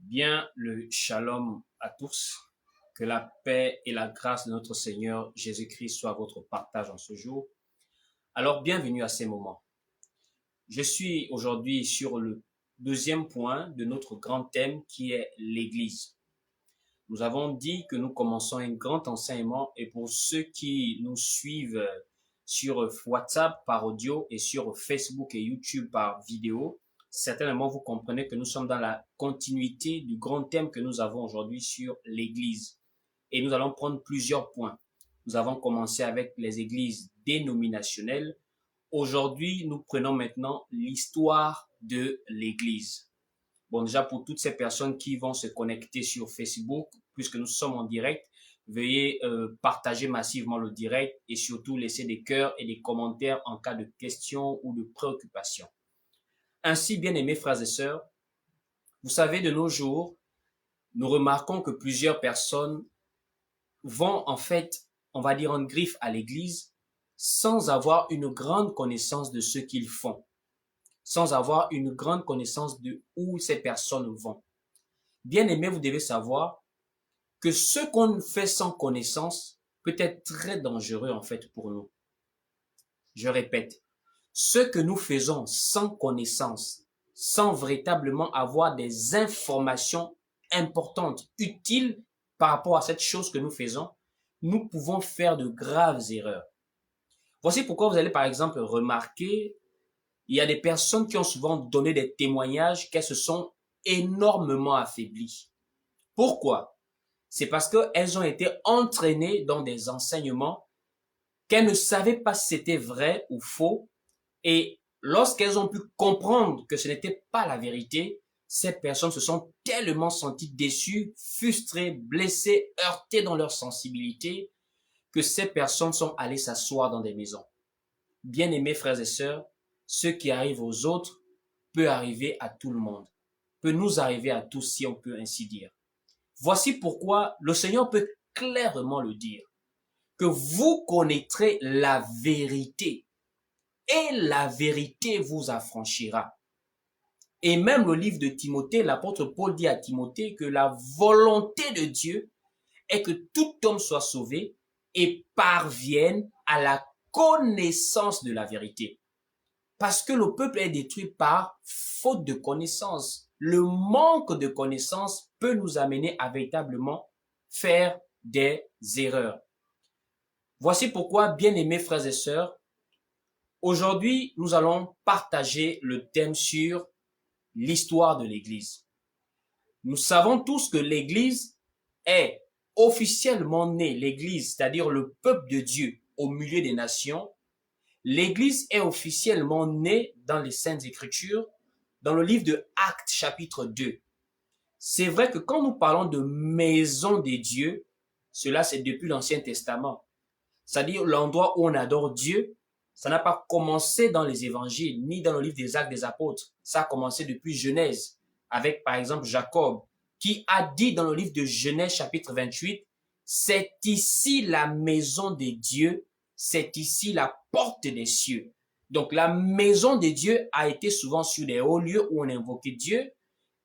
Bien le shalom à tous. Que la paix et la grâce de notre Seigneur Jésus-Christ soient votre partage en ce jour. Alors, bienvenue à ces moments. Je suis aujourd'hui sur le deuxième point de notre grand thème qui est l'Église. Nous avons dit que nous commençons un grand enseignement et pour ceux qui nous suivent sur WhatsApp par audio et sur Facebook et YouTube par vidéo, certainement vous comprenez que nous sommes dans la continuité du grand thème que nous avons aujourd'hui sur l'Église. Et nous allons prendre plusieurs points. Nous avons commencé avec les églises dénominationnelles. Aujourd'hui, nous prenons maintenant l'histoire de l'Église. Bon, déjà pour toutes ces personnes qui vont se connecter sur Facebook, puisque nous sommes en direct, veuillez partager massivement le direct et surtout laisser des cœurs et des commentaires en cas de questions ou de préoccupations. Ainsi, bien-aimés frères et sœurs, vous savez, de nos jours, nous remarquons que plusieurs personnes vont en fait, on va dire en griffe à l'église, sans avoir une grande connaissance de ce qu'ils font, sans avoir une grande connaissance de où ces personnes vont. Bien aimé, vous devez savoir que ce qu'on fait sans connaissance peut être très dangereux en fait pour nous. Je répète, ce que nous faisons sans connaissance, sans véritablement avoir des informations importantes, utiles par rapport à cette chose que nous faisons, nous pouvons faire de graves erreurs. Voici pourquoi vous allez par exemple remarquer, il y a des personnes qui ont souvent donné des témoignages qu'elles se sont énormément affaiblies. Pourquoi? C'est parce qu'elles ont été entraînées dans des enseignements qu'elles ne savaient pas si c'était vrai ou faux. Et lorsqu'elles ont pu comprendre que ce n'était pas la vérité, ces personnes se sont tellement senties déçues, frustrées, blessées, heurtées dans leur sensibilité, que ces personnes sont allées s'asseoir dans des maisons. Bien-aimés frères et sœurs, ce qui arrive aux autres peut arriver à tout le monde, peut nous arriver à tous si on peut ainsi dire. Voici pourquoi le Seigneur peut clairement le dire, que vous connaîtrez la vérité et la vérité vous affranchira. Et même le livre de Timothée, l'apôtre Paul dit à Timothée que la volonté de Dieu est que tout homme soit sauvé et parvienne à la connaissance de la vérité. Parce que le peuple est détruit par faute de connaissance. Le manque de connaissance peut nous amener à véritablement faire des erreurs. Voici pourquoi, bien-aimés frères et sœurs, aujourd'hui, nous allons partager le thème sur l'histoire de l'Église. Nous savons tous que l'Église est officiellement née, l'Église, c'est-à-dire le peuple de Dieu au milieu des nations. L'Église est officiellement née dans les Saintes Écritures, dans le livre de Actes chapitre 2. C'est vrai que quand nous parlons de maison des dieux, cela c'est depuis l'Ancien Testament. C'est-à-dire l'endroit où on adore Dieu, ça n'a pas commencé dans les évangiles, ni dans le livre des Actes des Apôtres. Ça a commencé depuis Genèse, avec par exemple Jacob, qui a dit dans le livre de Genèse chapitre 28, c'est ici la maison des dieux, c'est ici la porte des cieux. Donc la maison des dieux a été souvent sur des hauts lieux où on invoquait Dieu.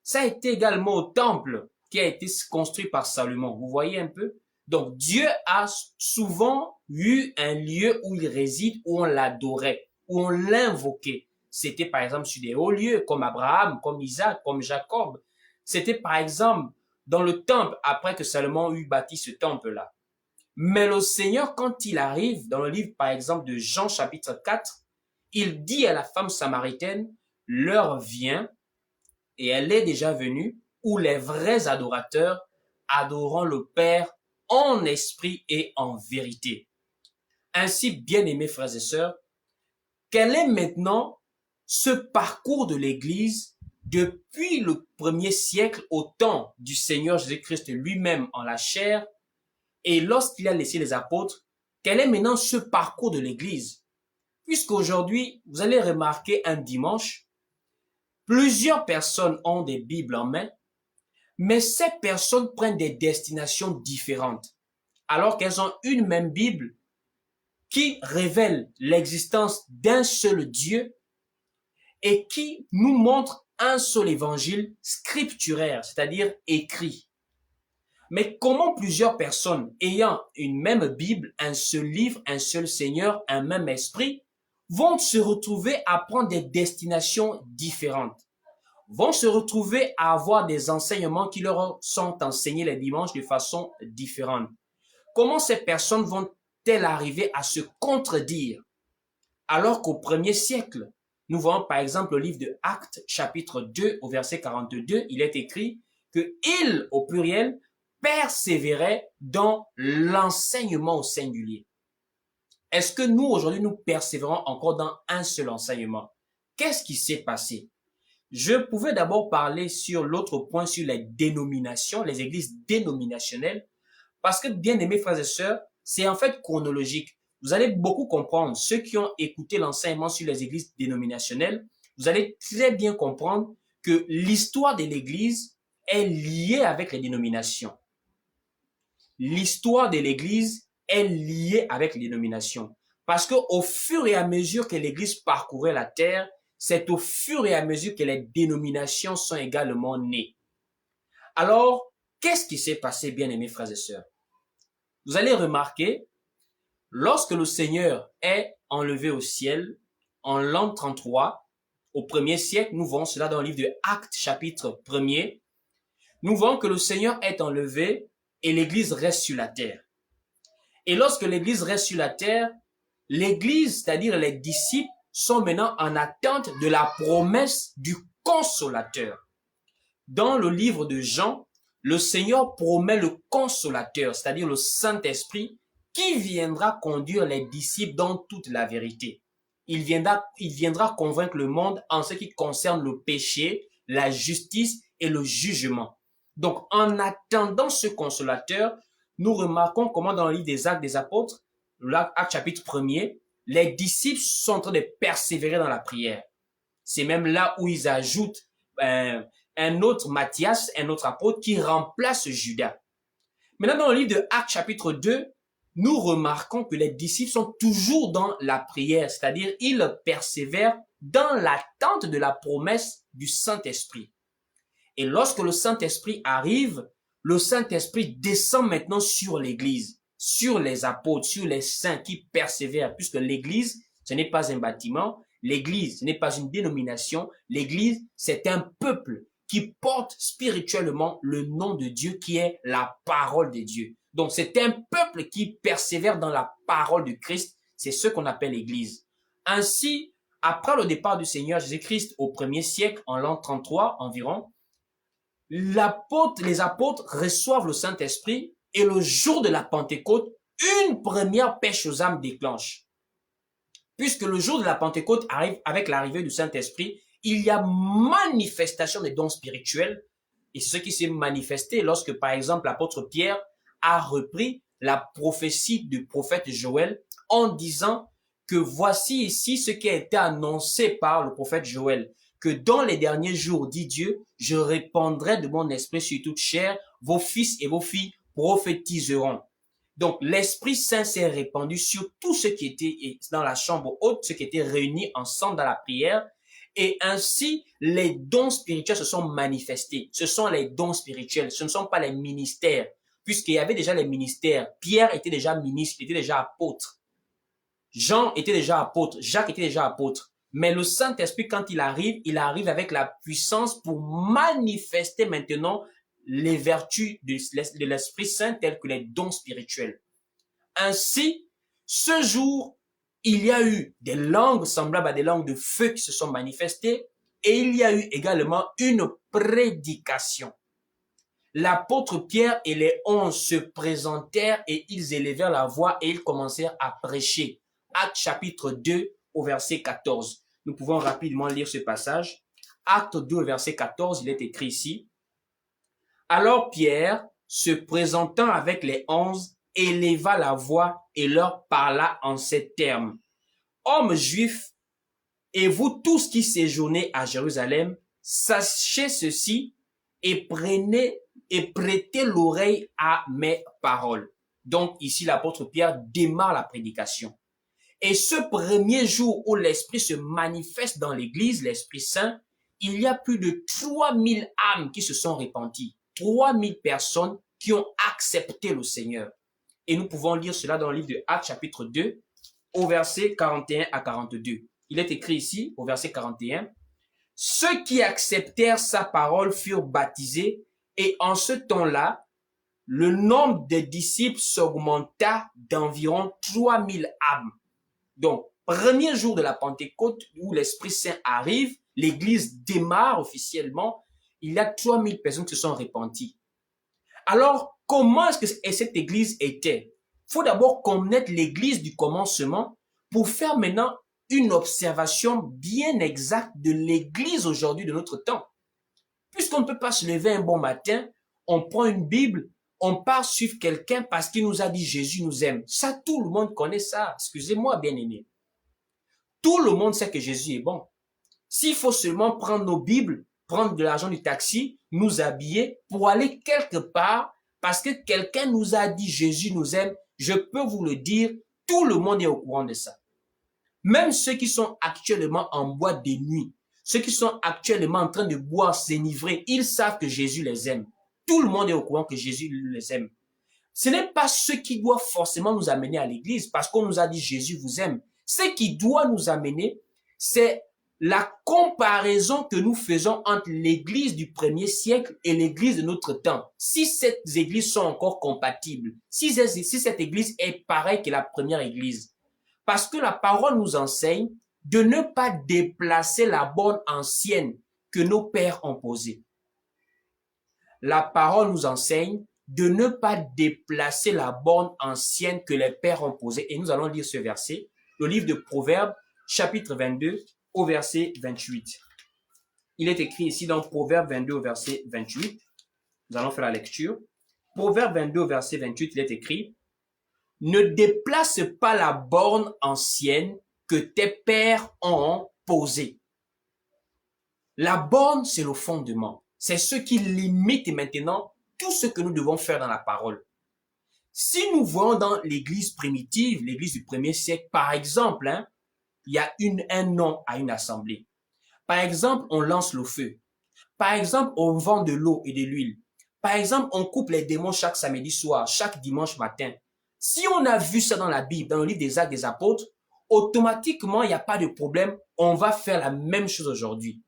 Ça a été également au temple qui a été construit par Salomon. Vous voyez un peu? Donc Dieu a souvent eu un lieu où il réside, où on l'adorait, où on l'invoquait. C'était par exemple sur des hauts lieux comme Abraham, comme Isaac, comme Jacob. C'était par exemple dans le temple après que Salomon eut bâti ce temple-là. Mais le Seigneur, quand il arrive dans le livre par exemple de Jean chapitre 4, il dit à la femme samaritaine, l'heure vient, et elle est déjà venue, où les vrais adorateurs adoreront le Père en esprit et en vérité. Ainsi, bien-aimés frères et sœurs, quel est maintenant ce parcours de l'Église depuis le premier siècle au temps du Seigneur Jésus-Christ lui-même en la chair et lorsqu'il a laissé les apôtres, quel est maintenant ce parcours de l'Église? Puisqu'aujourd'hui, vous allez remarquer un dimanche, plusieurs personnes ont des Bibles en main, mais ces personnes prennent des destinations différentes, alors qu'elles ont une même Bible qui révèle l'existence d'un seul Dieu et qui nous montre un seul évangile scripturaire, c'est-à-dire écrit. Mais comment plusieurs personnes ayant une même Bible, un seul livre, un seul Seigneur, un même esprit, vont se retrouver à prendre des destinations différentes, vont se retrouver à avoir des enseignements qui leur sont enseignés les dimanches de façon différente? Comment ces personnes vont-elles arriver à se contredire? Alors qu'au premier siècle, nous voyons par exemple le livre de Actes, chapitre 2, au verset 42, il est écrit que ils, au pluriel, persévéraient dans l'enseignement au singulier. Est-ce que nous, aujourd'hui, nous persévérons encore dans un seul enseignement? Qu'est-ce qui s'est passé? Je pouvais d'abord parler sur l'autre point, sur les dénominations, les églises dénominationnelles, parce que, bien aimés frères et sœurs, c'est en fait chronologique. Vous allez beaucoup comprendre, ceux qui ont écouté l'enseignement sur les églises dénominationnelles, vous allez très bien comprendre que l'histoire de l'église est liée avec les dénominations. L'histoire de l'église est liée avec les dénominations. Parce que au fur et à mesure que l'église parcourait la terre, c'est au fur et à mesure que les dénominations sont également nées. Alors, qu'est-ce qui s'est passé, bien aimés frères et sœurs? Vous allez remarquer, lorsque le Seigneur est enlevé au ciel, en l'an 33, au premier siècle, nous voyons cela dans le livre de Actes, chapitre 1er, nous voyons que le Seigneur est enlevé et l'Église reste sur la terre. Et lorsque l'Église reste sur la terre, l'Église, c'est-à-dire les disciples, sont maintenant en attente de la promesse du Consolateur. Dans le livre de Jean, le Seigneur promet le Consolateur, c'est-à-dire le Saint-Esprit, qui viendra conduire les disciples dans toute la vérité. Il viendra convaincre le monde en ce qui concerne le péché, la justice et le jugement. Donc, en attendant ce Consolateur, nous remarquons comment dans le livre des Actes des Apôtres, l'acte chapitre 1er, les disciples sont en train de persévérer dans la prière. C'est même là où ils ajoutent un autre Matthias, un autre apôtre qui remplace Judas. Maintenant, dans le livre de Actes chapitre 2, nous remarquons que les disciples sont toujours dans la prière, c'est-à-dire ils persévèrent dans l'attente de la promesse du Saint-Esprit. Et lorsque le Saint-Esprit arrive, le Saint-Esprit descend maintenant sur l'Église, sur les apôtres, sur les saints qui persévèrent, puisque l'Église, ce n'est pas un bâtiment, l'Église, ce n'est pas une dénomination, l'Église, c'est un peuple qui porte spirituellement le nom de Dieu qui est la parole de Dieu. Donc, c'est un peuple qui persévère dans la parole de Christ. C'est ce qu'on appelle l'Église. Ainsi, après le départ du Seigneur Jésus-Christ au premier siècle, en l'an 33 environ, les apôtres reçoivent le Saint-Esprit et le jour de la Pentecôte, une première pêche aux âmes déclenche. Puisque le jour de la Pentecôte arrive avec l'arrivée du Saint-Esprit, il y a manifestation des dons spirituels. Et ce qui s'est manifesté lorsque, par exemple, l'apôtre Pierre a repris la prophétie du prophète Joël en disant que voici ici ce qui a été annoncé par le prophète Joël, que dans les derniers jours, dit Dieu, je répandrai de mon esprit sur toute chair, vos fils et vos filles prophétiseront. Donc, l'Esprit Saint s'est répandu sur tous ceux qui étaient dans la chambre haute, ceux qui étaient réunis ensemble dans la prière, et ainsi, les dons spirituels se sont manifestés. Ce sont les dons spirituels, ce ne sont pas les ministères, puisqu'il y avait déjà les ministères. Pierre était déjà ministre, il était déjà apôtre. Jean était déjà apôtre, Jacques était déjà apôtre. Mais le Saint-Esprit, quand il arrive avec la puissance pour manifester maintenant les vertus de l'Esprit Saint telles que les dons spirituels. Ainsi, ce jour, il y a eu des langues semblables à des langues de feu qui se sont manifestées et il y a eu également une prédication. L'apôtre Pierre et les 11 se présentèrent et ils élevèrent la voix et ils commencèrent à prêcher. Actes chapitre 2 au verset 14. Nous pouvons rapidement lire ce passage. Acte 2 verset 14, il est écrit ici. Alors Pierre, se présentant avec les 11, éleva la voix et leur parla en ces termes. Hommes juifs, et vous tous qui séjournez à Jérusalem, sachez ceci et prêtez l'oreille à mes paroles. Donc ici, l'apôtre Pierre démarre la prédication. Et ce premier jour où l'Esprit se manifeste dans l'Église, l'Esprit Saint, il y a plus de 3000 âmes qui se sont repenties. 3000 personnes qui ont accepté le Seigneur. Et nous pouvons lire cela dans le livre de Actes chapitre 2, au verset 41 à 42. Il est écrit ici, au verset 41, « Ceux qui acceptèrent sa parole furent baptisés, et en ce temps-là, le nombre des disciples s'augmenta d'environ 3000 âmes. » Donc, premier jour de la Pentecôte où l'Esprit Saint arrive, l'Église démarre officiellement, il y a 3000 personnes qui se sont repenties. Alors, comment est-ce que cette Église était? Il faut d'abord connaître l'Église du commencement pour faire maintenant une observation bien exacte de l'Église aujourd'hui de notre temps. Puisqu'on ne peut pas se lever un bon matin, on prend une Bible, on part suivre quelqu'un parce qu'il nous a dit Jésus nous aime. Ça, tout le monde connaît ça. Excusez-moi, bien-aimé. Tout le monde sait que Jésus est bon. S'il faut seulement prendre nos Bibles, prendre de l'argent du taxi, nous habiller pour aller quelque part parce que quelqu'un nous a dit Jésus nous aime, je peux vous le dire, tout le monde est au courant de ça. Même ceux qui sont actuellement en boîte de nuit, ceux qui sont actuellement en train de boire, s'enivrer, ils savent que Jésus les aime. Tout le monde est au courant que Jésus les aime. Ce n'est pas ce qui doit forcément nous amener à l'église parce qu'on nous a dit Jésus vous aime. Ce qui doit nous amener, c'est la comparaison que nous faisons entre l'église du premier siècle et l'église de notre temps. Si ces églises sont encore compatibles, si cette église est pareille que la première église. Parce que la parole nous enseigne de ne pas déplacer la borne ancienne que nos pères ont posée. La parole nous enseigne de ne pas déplacer la borne ancienne que les pères ont posée. Et nous allons lire ce verset, le livre de Proverbes, chapitre 22, au verset 28. Il est écrit ici dans Proverbes 22, au verset 28. Nous allons faire la lecture. Proverbes 22, au verset 28, il est écrit « Ne déplace pas la borne ancienne que tes pères ont posée. » La borne, c'est le fondement. C'est ce qui limite maintenant tout ce que nous devons faire dans la parole. Si nous voyons dans l'église primitive, l'église du premier siècle, par exemple, il y a un nom à une assemblée. Par exemple, on lance le feu. Par exemple, on vend de l'eau et de l'huile. Par exemple, on coupe les démons chaque samedi soir, chaque dimanche matin. Si on a vu ça dans la Bible, dans le livre des Actes des Apôtres, automatiquement, il n'y a pas de problème. On va faire la même chose aujourd'hui.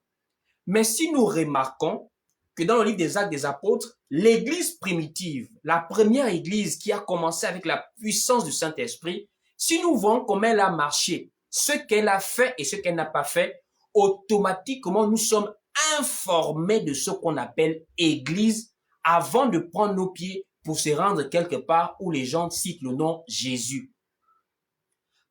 Mais si nous remarquons que dans le livre des Actes des Apôtres, l'église primitive, la première église qui a commencé avec la puissance du Saint-Esprit, si nous voyons comment elle a marché, ce qu'elle a fait et ce qu'elle n'a pas fait, automatiquement nous sommes informés de ce qu'on appelle église avant de prendre nos pieds pour se rendre quelque part où les gens citent le nom Jésus.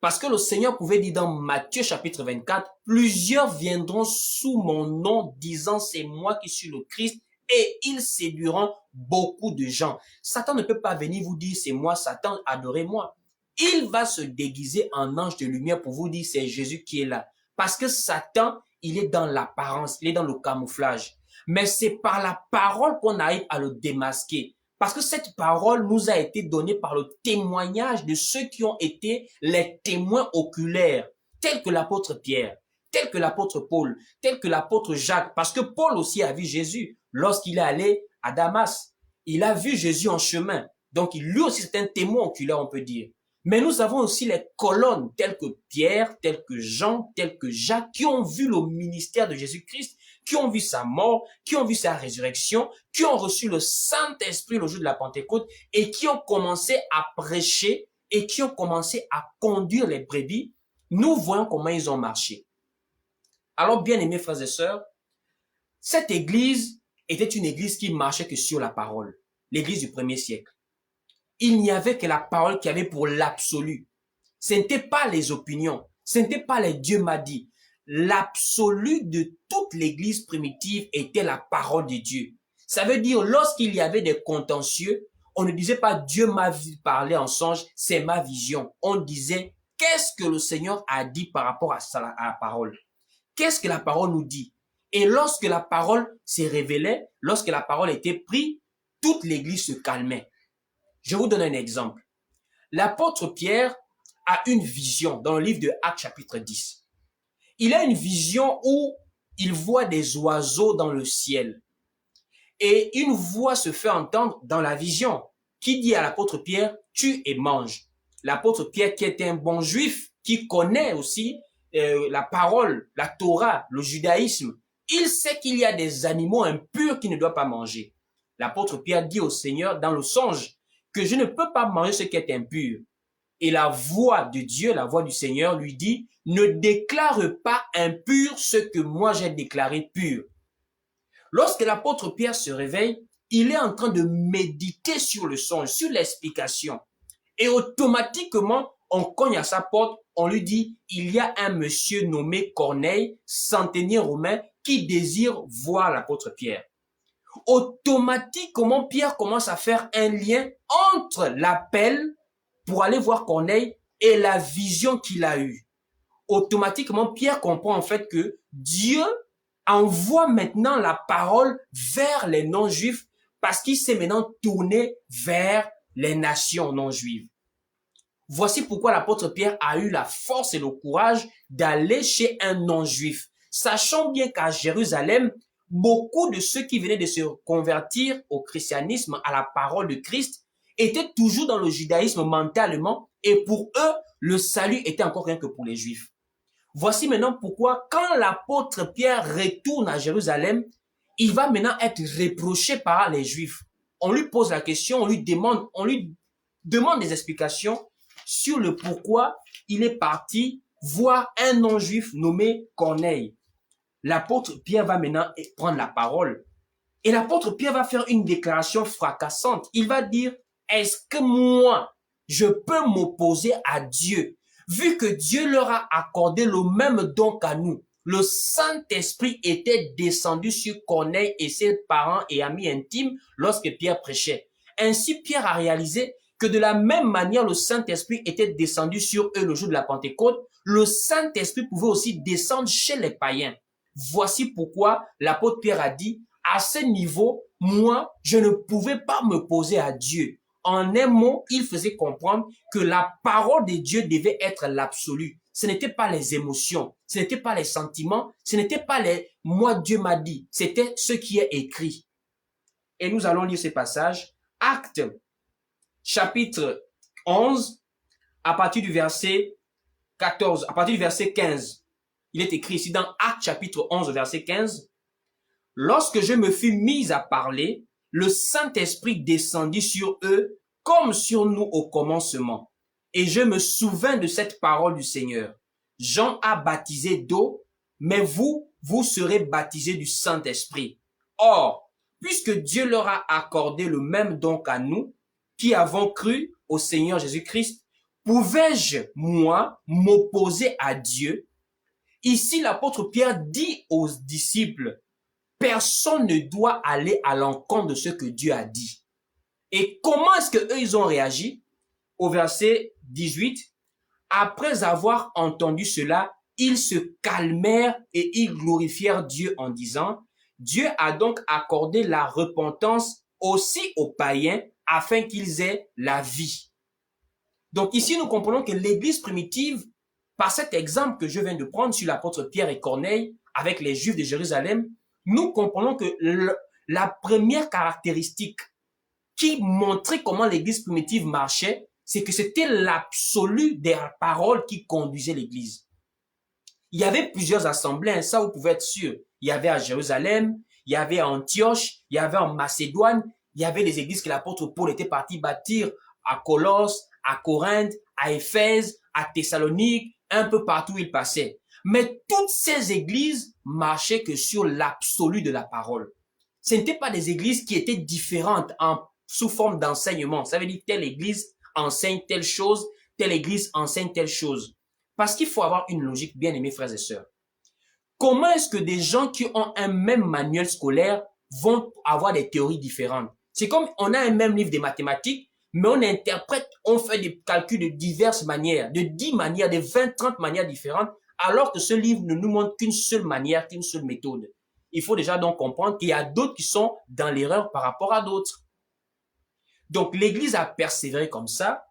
Parce que le Seigneur pouvait dire dans Matthieu chapitre 24, « Plusieurs viendront sous mon nom disant c'est moi qui suis le Christ et ils séduiront beaucoup de gens. » Satan ne peut pas venir vous dire c'est moi, Satan, adorez-moi. Il va se déguiser en ange de lumière pour vous dire c'est Jésus qui est là. Parce que Satan, il est dans l'apparence, il est dans le camouflage. Mais c'est par la parole qu'on arrive à le démasquer. Parce que cette parole nous a été donnée par le témoignage de ceux qui ont été les témoins oculaires, tels que l'apôtre Pierre, tels que l'apôtre Paul, tels que l'apôtre Jacques. Parce que Paul aussi a vu Jésus lorsqu'il est allé à Damas. Il a vu Jésus en chemin. Donc lui aussi c'est un témoin oculaire, on peut dire. Mais nous avons aussi les colonnes telles que Pierre, telles que Jean, telles que Jacques, qui ont vu le ministère de Jésus-Christ, qui ont vu sa mort, qui ont vu sa résurrection, qui ont reçu le Saint-Esprit le jour de la Pentecôte et qui ont commencé à prêcher et qui ont commencé à conduire les brebis. Nous voyons comment ils ont marché. Alors, bien aimés frères et sœurs, cette église était une église qui marchait que sur la parole, l'église du premier siècle. Il n'y avait que la parole qui avait pour l'absolu. Ce n'était pas les opinions, ce n'était pas les Dieu m'a dit. L'absolu de toute l'église primitive était la parole de Dieu. Ça veut dire, lorsqu'il y avait des contentieux, on ne disait pas Dieu m'a parlé en songe, c'est ma vision. On disait, qu'est-ce que le Seigneur a dit par rapport à la parole? Qu'est-ce que la parole nous dit? Et lorsque la parole s'est révélée, lorsque la parole était prise, toute l'église se calmait. Je vous donne un exemple. L'apôtre Pierre a une vision dans le livre de Actes chapitre 10. Il a une vision où il voit des oiseaux dans le ciel. Et une voix se fait entendre dans la vision qui dit à l'apôtre Pierre, tue et mange. L'apôtre Pierre qui était un bon juif, qui connaît aussi la parole, la Torah, le judaïsme, il sait qu'il y a des animaux impurs qu'il ne doit pas manger. L'apôtre Pierre dit au Seigneur dans le songe que je ne peux pas manger ce qui est impur. Et la voix de Dieu, la voix du Seigneur lui dit, ne déclare pas impur ce que moi j'ai déclaré pur. Lorsque l'apôtre Pierre se réveille, il est en train de méditer sur le songe, sur l'explication. Et automatiquement, on cogne à sa porte, on lui dit, il y a un monsieur nommé Corneille, centenier romain, qui désire voir l'apôtre Pierre. Automatiquement, Pierre commence à faire un lien entre l'appel pour aller voir Corneille et la vision qu'il a eue. Automatiquement, Pierre comprend en fait que Dieu envoie maintenant la parole vers les non-juifs parce qu'il s'est maintenant tourné vers les nations non-juives. Voici pourquoi l'apôtre Pierre a eu la force et le courage d'aller chez un non-juif, sachant bien qu'à Jérusalem, beaucoup de ceux qui venaient de se convertir au christianisme, à la parole de Christ, étaient toujours dans le judaïsme mentalement, et pour eux, le salut était encore rien que pour les juifs. Voici maintenant pourquoi, quand l'apôtre Pierre retourne à Jérusalem, il va maintenant être reproché par les juifs. On lui pose la question, on lui demande des explications sur le pourquoi il est parti voir un non-juif nommé Corneille. L'apôtre Pierre va maintenant prendre la parole. Et l'apôtre Pierre va faire une déclaration fracassante. Il va dire, est-ce que moi, je peux m'opposer à Dieu, vu que Dieu leur a accordé le même don qu'à nous? Le Saint-Esprit était descendu sur Corneille et ses parents et amis intimes lorsque Pierre prêchait. Ainsi, Pierre a réalisé que de la même manière le Saint-Esprit était descendu sur eux le jour de la Pentecôte, le Saint-Esprit pouvait aussi descendre chez les païens. Voici pourquoi l'apôtre Pierre a dit, à ce niveau, moi, je ne pouvais pas me poser à Dieu. En un mot, il faisait comprendre que la parole de Dieu devait être l'absolu. Ce n'était pas les émotions, ce n'était pas les sentiments, ce n'était pas les « moi Dieu m'a dit », c'était ce qui est écrit. Et nous allons lire ces passages. Actes, chapitre 11, à partir du verset 14, à partir du verset 15. Il est écrit ici dans Actes, chapitre 11, verset 15. « Lorsque je me fus mis à parler, le Saint-Esprit descendit sur eux comme sur nous au commencement. Et je me souvins de cette parole du Seigneur. Jean a baptisé d'eau, mais vous serez baptisés du Saint-Esprit. Or, puisque Dieu leur a accordé le même don qu'à nous, qui avons cru au Seigneur Jésus-Christ, pouvais-je, moi, m'opposer à Dieu? » Ici, l'apôtre Pierre dit aux disciples, personne ne doit aller à l'encontre de ce que Dieu a dit. Et comment est-ce que eux ils ont réagi? Au verset 18, après avoir entendu cela, ils se calmèrent et ils glorifièrent Dieu en disant, Dieu a donc accordé la repentance aussi aux païens afin qu'ils aient la vie. Donc ici, nous comprenons que l'Église primitive, par cet exemple que je viens de prendre sur l'apôtre Pierre et Corneille avec les Juifs de Jérusalem, nous comprenons que la première caractéristique qui montrait comment l'Église primitive marchait, c'est que c'était l'absolu des paroles qui conduisait l'Église. Il y avait plusieurs assemblées, ça vous pouvez être sûr. Il y avait à Jérusalem, il y avait à Antioche, il y avait en Macédoine, il y avait des églises que l'apôtre Paul était parti bâtir à Colosse, à Corinthe, à Éphèse, à Thessalonique, un peu partout où il passait. Mais toutes ces églises marchaient que sur l'absolu de la parole. Ce n'étaient pas des églises qui étaient différentes sous forme d'enseignement. Ça veut dire telle église enseigne telle chose, telle église enseigne telle chose. Parce qu'il faut avoir une logique, bien aimés frères et sœurs. Comment est-ce que des gens qui ont un même manuel scolaire vont avoir des théories différentes? C'est comme on a un même livre de mathématiques, mais on interprète, on fait des calculs de diverses manières, de 10 manières, de 20, 30 manières différentes, alors que ce livre ne nous montre qu'une seule manière, qu'une seule méthode. Il faut déjà donc comprendre qu'il y a d'autres qui sont dans l'erreur par rapport à d'autres. Donc l'Église a persévéré comme ça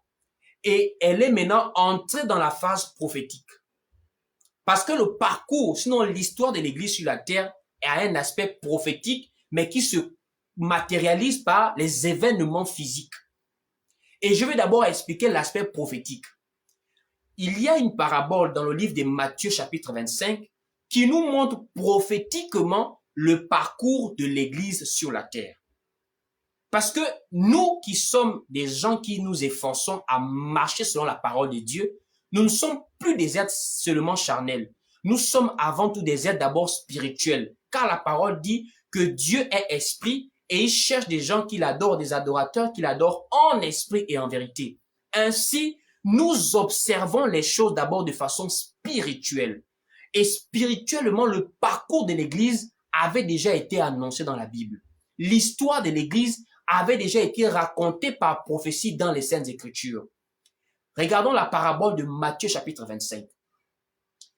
et elle est maintenant entrée dans la phase prophétique. Parce que le parcours, sinon l'histoire de l'Église sur la terre, a un aspect prophétique, mais qui se matérialise par les événements physiques. Et je vais d'abord expliquer l'aspect prophétique. Il y a une parabole dans le livre de Matthieu chapitre 25 qui nous montre prophétiquement le parcours de l'Église sur la terre. Parce que nous qui sommes des gens qui nous efforçons à marcher selon la parole de Dieu, nous ne sommes plus des êtres seulement charnels. Nous sommes avant tout des êtres d'abord spirituels. Car la parole dit que Dieu est esprit et il cherche des gens qui l'adorent, des adorateurs qui l'adorent en esprit et en vérité. Ainsi, nous observons les choses d'abord de façon spirituelle. Et spirituellement, le parcours de l'Église avait déjà été annoncé dans la Bible. L'histoire de l'Église avait déjà été racontée par prophétie dans les Saintes Écritures. Regardons la parabole de Matthieu chapitre 25.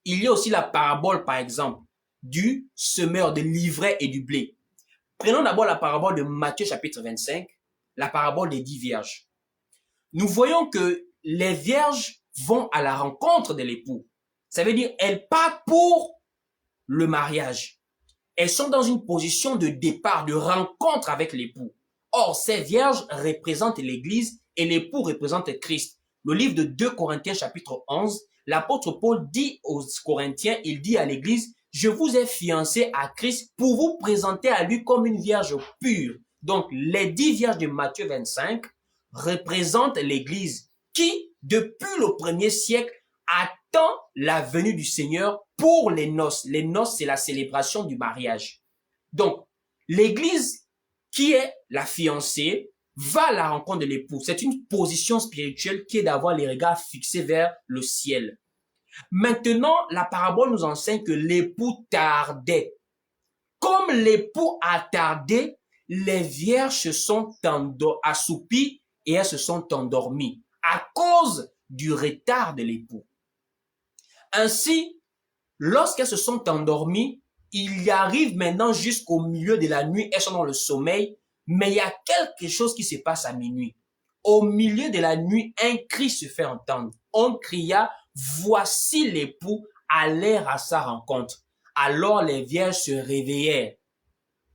Il y a aussi la parabole, par exemple, du semeur de l'ivraie et du blé. Prenons d'abord la parabole de Matthieu chapitre 25, la parabole des 10 vierges. Nous voyons que les vierges vont à la rencontre de l'époux. Ça veut dire elles partent pour le mariage. Elles sont dans une position de départ, de rencontre avec l'époux. Or, ces vierges représentent l'Église et l'époux représente Christ. Le livre de 2 Corinthiens chapitre 11, l'apôtre Paul dit aux Corinthiens, il dit à l'Église, « Je vous ai fiancé à Christ pour vous présenter à lui comme une vierge pure. » Donc, les 10 vierges de Matthieu 25 représentent l'Église qui, depuis le premier siècle, attend la venue du Seigneur pour les noces. Les noces, c'est la célébration du mariage. Donc, l'Église qui est la fiancée va à la rencontre de l'époux. C'est une position spirituelle qui est d'avoir les regards fixés vers le ciel. Maintenant, la parabole nous enseigne que l'époux tardait. Comme l'époux a tardé, les vierges se sont assoupies et elles se sont endormies à cause du retard de l'époux. Ainsi, lorsqu'elles se sont endormies, il y arrive maintenant jusqu'au milieu de la nuit, elles sont dans le sommeil, mais il y a quelque chose qui se passe à minuit. Au milieu de la nuit, un cri se fait entendre. On cria, voici l'époux, allèrent à sa rencontre. Alors les vierges se réveillèrent.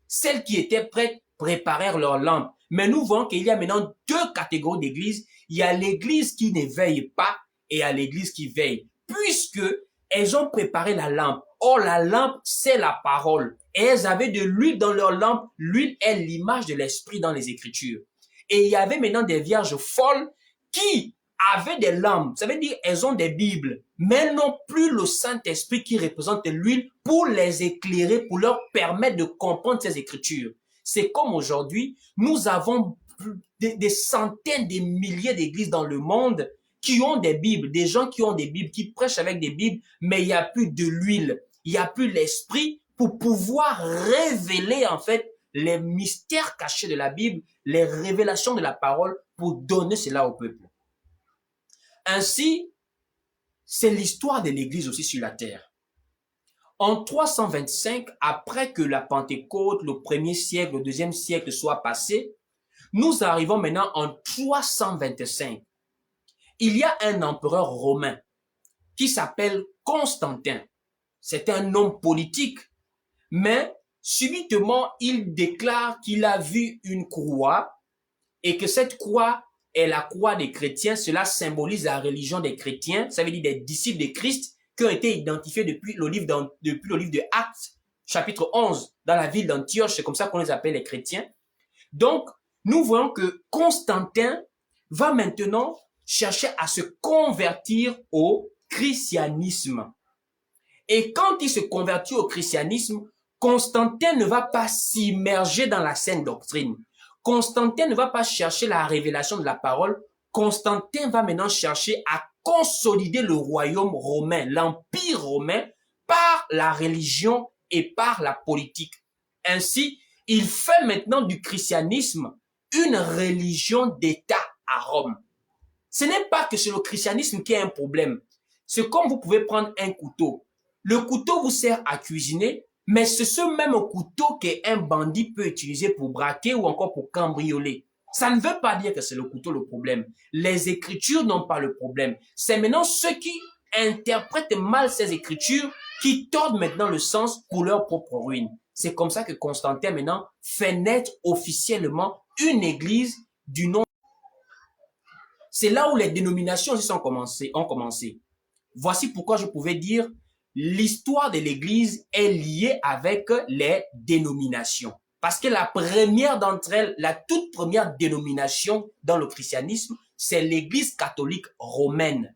Celles qui étaient prêtes préparèrent leurs lampes. Mais nous voyons qu'il y a maintenant deux catégories d'églises. Il y a l'église qui ne veille pas et il y a l'église qui veille. Puisque elles ont préparé la lampe. Or, la lampe, c'est la parole. Et elles avaient de l'huile dans leur lampe. L'huile est l'image de l'esprit dans les Écritures. Et il y avait maintenant des vierges folles qui avaient des lampes. Ça veut dire elles ont des Bibles. Mais elles n'ont plus le Saint-Esprit qui représente l'huile pour les éclairer, pour leur permettre de comprendre ces Écritures. C'est comme aujourd'hui, nous avons des centaines de milliers d'églises dans le monde qui ont des Bibles, des gens qui ont des Bibles, qui prêchent avec des Bibles, mais il n'y a plus de l'huile, il n'y a plus l'esprit pour pouvoir révéler en fait les mystères cachés de la Bible, les révélations de la parole pour donner cela au peuple. Ainsi, c'est l'histoire de l'Église aussi sur la terre. En 325, après que la Pentecôte, le premier siècle, le deuxième siècle soit passé, nous arrivons maintenant en 325. Il y a un empereur romain qui s'appelle Constantin. C'est un homme politique, mais subitement, il déclare qu'il a vu une croix et que cette croix est la croix des chrétiens. Cela symbolise la religion des chrétiens, ça veut dire des disciples de Christ qui ont été identifiés depuis le livre de Actes, chapitre 11, dans la ville d'Antioche. C'est comme ça qu'on les appelle les chrétiens. Donc, nous voyons que Constantin va maintenant chercher à se convertir au christianisme. Et quand il se convertit au christianisme, Constantin ne va pas s'immerger dans la saine doctrine. Constantin ne va pas chercher la révélation de la parole. Constantin va maintenant chercher à consolider le royaume romain, l'empire romain, par la religion et par la politique. Ainsi, il fait maintenant du christianisme une religion d'État à Rome. Ce n'est pas que c'est le christianisme qui a un problème. C'est comme vous pouvez prendre un couteau. Le couteau vous sert à cuisiner, mais c'est ce même couteau qu'un bandit peut utiliser pour braquer ou encore pour cambrioler. Ça ne veut pas dire que c'est le couteau le problème. Les Écritures n'ont pas le problème. C'est maintenant ceux qui interprètent mal ces écritures qui tordent maintenant le sens pour leur propre ruine. C'est comme ça que Constantin maintenant fait naître officiellement une église du nom. C'est là où les dénominations aussi ont commencé. Voici pourquoi je pouvais dire l'histoire de l'église est liée avec les dénominations. Parce que la première d'entre elles, la toute première dénomination dans le christianisme, c'est l'église catholique romaine.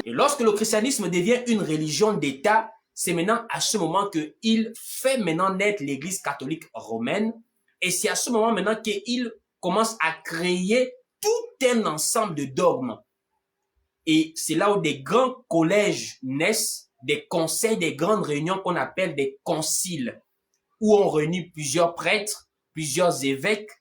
Et lorsque le christianisme devient une religion d'État, c'est maintenant à ce moment qu'il fait maintenant naître l'église catholique romaine. Et c'est à ce moment maintenant qu'il commence à créer tout un ensemble de dogmes. Et c'est là où des grands collèges naissent, des conseils, des grandes réunions qu'on appelle des conciles, où on réunit plusieurs prêtres, plusieurs évêques,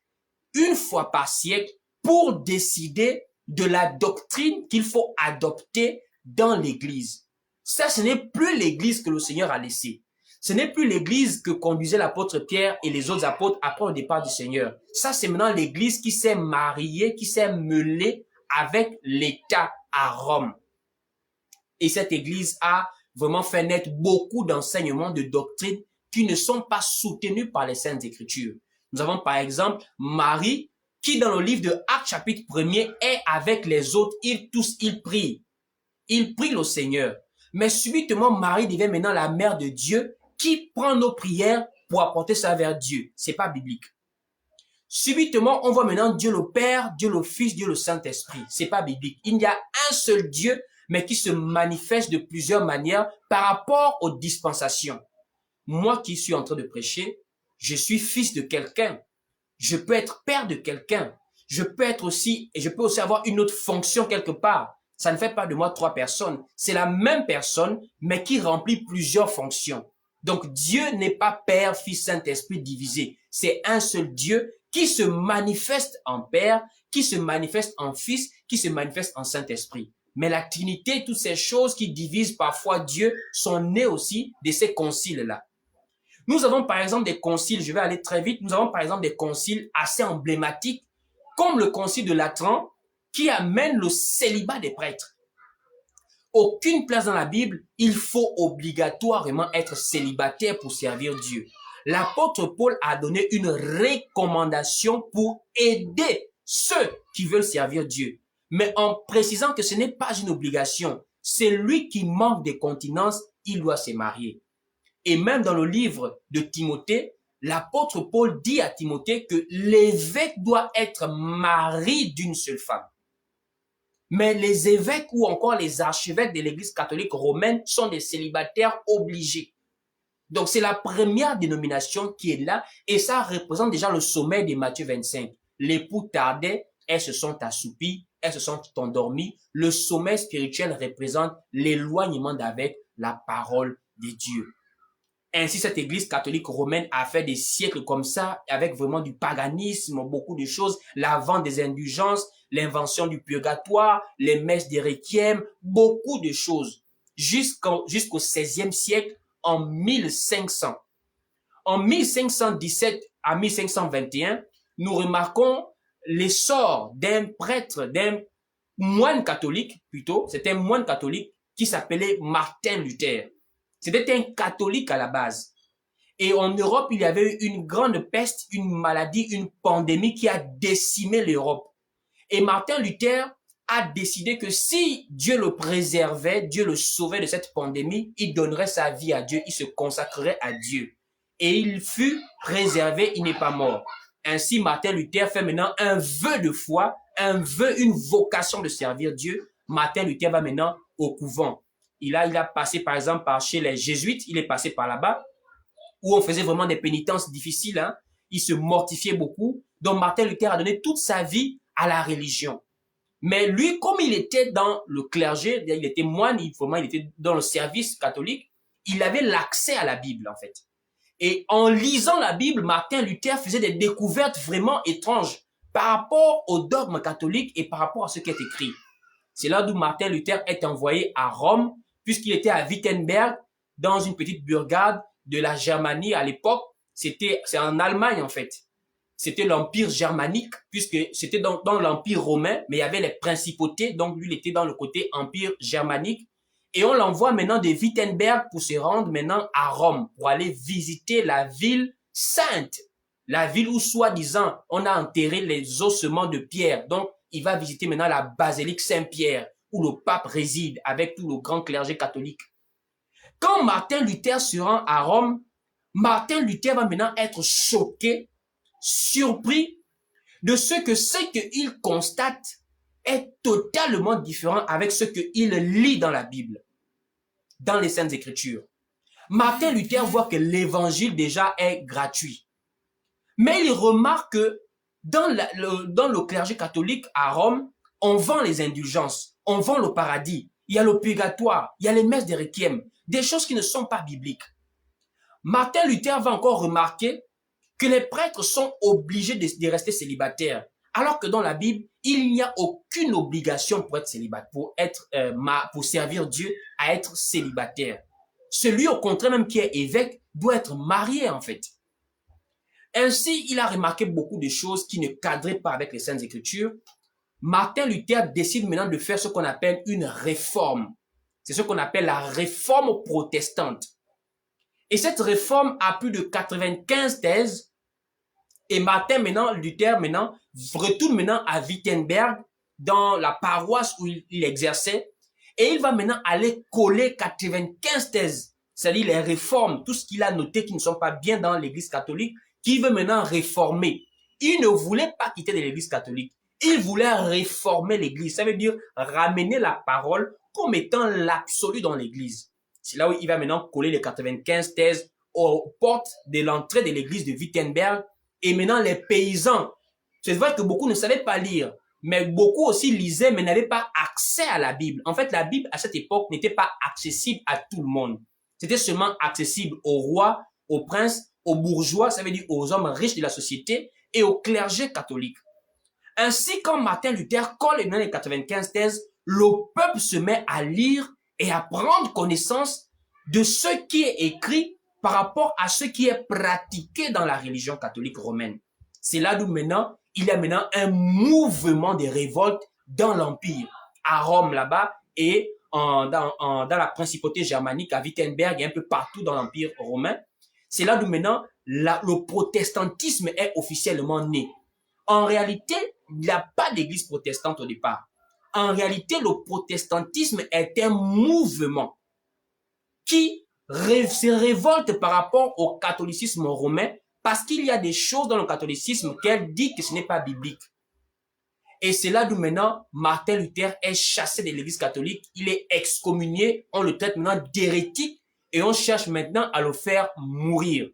une fois par siècle, pour décider de la doctrine qu'il faut adopter dans l'Église. Ça, ce n'est plus l'Église que le Seigneur a laissée. Ce n'est plus l'Église que conduisait l'apôtre Pierre et les autres apôtres après le départ du Seigneur. Ça, c'est maintenant l'Église qui s'est mariée, qui s'est mêlée avec l'État à Rome. Et cette Église a vraiment fait naître beaucoup d'enseignements, de doctrines qui ne sont pas soutenus par les Saintes Écritures. Nous avons par exemple Marie, qui dans le livre de Actes chapitre 1er est avec les autres, ils prient. Ils prient le Seigneur. Mais subitement, Marie devient maintenant la mère de Dieu qui prend nos prières pour apporter ça vers Dieu. C'est pas biblique. Subitement, on voit maintenant Dieu le Père, Dieu le Fils, Dieu le Saint-Esprit. C'est pas biblique. Il y a un seul Dieu, mais qui se manifeste de plusieurs manières par rapport aux dispensations. Moi qui suis en train de prêcher, je suis fils de quelqu'un. Je peux être père de quelqu'un. Je peux aussi avoir une autre fonction quelque part. Ça ne fait pas de moi 3 personnes. C'est la même personne, mais qui remplit plusieurs fonctions. Donc Dieu n'est pas Père, Fils, Saint-Esprit divisé. C'est un seul Dieu qui se manifeste en Père, qui se manifeste en Fils, qui se manifeste en Saint-Esprit. Mais la Trinité, toutes ces choses qui divisent parfois Dieu, sont nées aussi de ces conciles-là. Nous avons par exemple des conciles, je vais aller très vite, nous avons par exemple des conciles assez emblématiques, comme le concile de Latran, qui amène le célibat des prêtres. Aucune place dans la Bible, il faut obligatoirement être célibataire pour servir Dieu. L'apôtre Paul a donné une recommandation pour aider ceux qui veulent servir Dieu, mais en précisant que ce n'est pas une obligation. C'est lui qui manque de continence, il doit se marier. Et même dans le livre de Timothée, l'apôtre Paul dit à Timothée que l'évêque doit être mari d'une seule femme. Mais les évêques ou encore les archevêques de l'Église catholique romaine sont des célibataires obligés. Donc c'est la première dénomination qui est là et ça représente déjà le sommet de Matthieu 25. L'époux tardait, elles se sont assoupies, elles se sont endormies. Le sommet spirituel représente l'éloignement d'avec la parole de Dieu. Ainsi, cette église catholique romaine a fait des siècles comme ça, avec vraiment du paganisme, beaucoup de choses, la vente des indulgences, l'invention du purgatoire, les messes des requiem, beaucoup de choses, jusqu'au XVIe siècle, en 1500. En 1517 à 1521, nous remarquons l'essor d'un prêtre, d'un moine catholique, plutôt, c'était un moine catholique qui s'appelait Martin Luther. C'était un catholique à la base. Et en Europe, il y avait eu une grande peste, une maladie, une pandémie qui a décimé l'Europe. Et Martin Luther a décidé que si Dieu le préservait, Dieu le sauvait de cette pandémie, il donnerait sa vie à Dieu, il se consacrerait à Dieu. Et il fut préservé, il n'est pas mort. Ainsi, Martin Luther fait maintenant un vœu de foi, un vœu, une vocation de servir Dieu. Martin Luther va maintenant au couvent. Il a passé par exemple par chez les jésuites, il est passé par là-bas, où on faisait vraiment des pénitences difficiles, hein. Il se mortifiait beaucoup. Donc Martin Luther a donné toute sa vie à la religion. Mais lui, comme il était dans le clergé, il était moine, il était dans le service catholique, il avait l'accès à la Bible en fait. Et en lisant la Bible, Martin Luther faisait des découvertes vraiment étranges par rapport au dogme catholique et par rapport à ce qui est écrit. C'est là d'où Martin Luther est envoyé à Rome, puisqu'il était à Wittenberg, dans une petite bourgade de la Germanie à l'époque. C'est en Allemagne en fait. c'était l'empire germanique, puisque c'était dans l'empire romain, mais il y avait les principautés, donc lui, il était dans le côté empire germanique. Et on l'envoie maintenant de Wittenberg pour se rendre maintenant à Rome, pour aller visiter la ville sainte, la ville où, soi-disant, on a enterré les ossements de Pierre. Donc, il va visiter maintenant la basilique Saint-Pierre, où le pape réside avec tout le grand clergé catholique. Quand Martin Luther se rend à Rome, Martin Luther va maintenant être choqué, surpris de ce qu'il constate est totalement différent avec ce qu'il lit dans la Bible, dans les Saintes Écritures. Martin Luther voit que l'évangile déjà est gratuit. Mais il remarque que dans le clergé catholique à Rome, on vend les indulgences, on vend le paradis, il y a le purgatoire, il y a les messes des requiem, des choses qui ne sont pas bibliques. Martin Luther va encore remarquer que les prêtres sont obligés de rester célibataires, alors que dans la Bible, il n'y a aucune obligation pour être célibataire, pour servir Dieu à être célibataire. Celui au contraire même qui est évêque doit être marié en fait. Ainsi, il a remarqué beaucoup de choses qui ne cadraient pas avec les Saintes Écritures. Martin Luther décide maintenant de faire ce qu'on appelle une réforme. C'est ce qu'on appelle la réforme protestante. Et cette réforme a plus de 95 thèses. Et Martin Luther retourne maintenant à Wittenberg, dans la paroisse où il exerçait. Et il va maintenant aller coller 95 thèses. C'est-à-dire les réformes, tout ce qu'il a noté qui ne sont pas bien dans l'église catholique, qu'il veut maintenant réformer. Il ne voulait pas quitter de l'église catholique. Il voulait réformer l'église. Ça veut dire ramener la parole comme étant l'absolu dans l'église. C'est là où il va maintenant coller les 95 thèses aux portes de l'entrée de l'église de Wittenberg. Et maintenant, les paysans, c'est vrai que beaucoup ne savaient pas lire, mais beaucoup aussi lisaient, mais n'avaient pas accès à la Bible. En fait, la Bible, à cette époque, n'était pas accessible à tout le monde. C'était seulement accessible aux rois, aux princes, aux bourgeois, ça veut dire aux hommes riches de la société et au clergé catholique. Ainsi, quand Martin Luther colle les 95 thèses, le peuple se met à lire et à prendre connaissance de ce qui est écrit par rapport à ce qui est pratiqué dans la religion catholique romaine. C'est là d'où maintenant, il y a maintenant un mouvement de révolte dans l'Empire, à Rome là-bas et dans la principauté germanique, à Wittenberg et un peu partout dans l'Empire romain. C'est là d'où maintenant le protestantisme est officiellement né. En réalité, il n'y a pas d'église protestante au départ. En réalité, le protestantisme est un mouvement qui se révolte par rapport au catholicisme romain parce qu'il y a des choses dans le catholicisme qu'elle dit que ce n'est pas biblique. Et c'est là d'où maintenant Martin Luther est chassé de l'église catholique, il est excommunié, on le traite maintenant d'hérétique et on cherche maintenant à le faire mourir.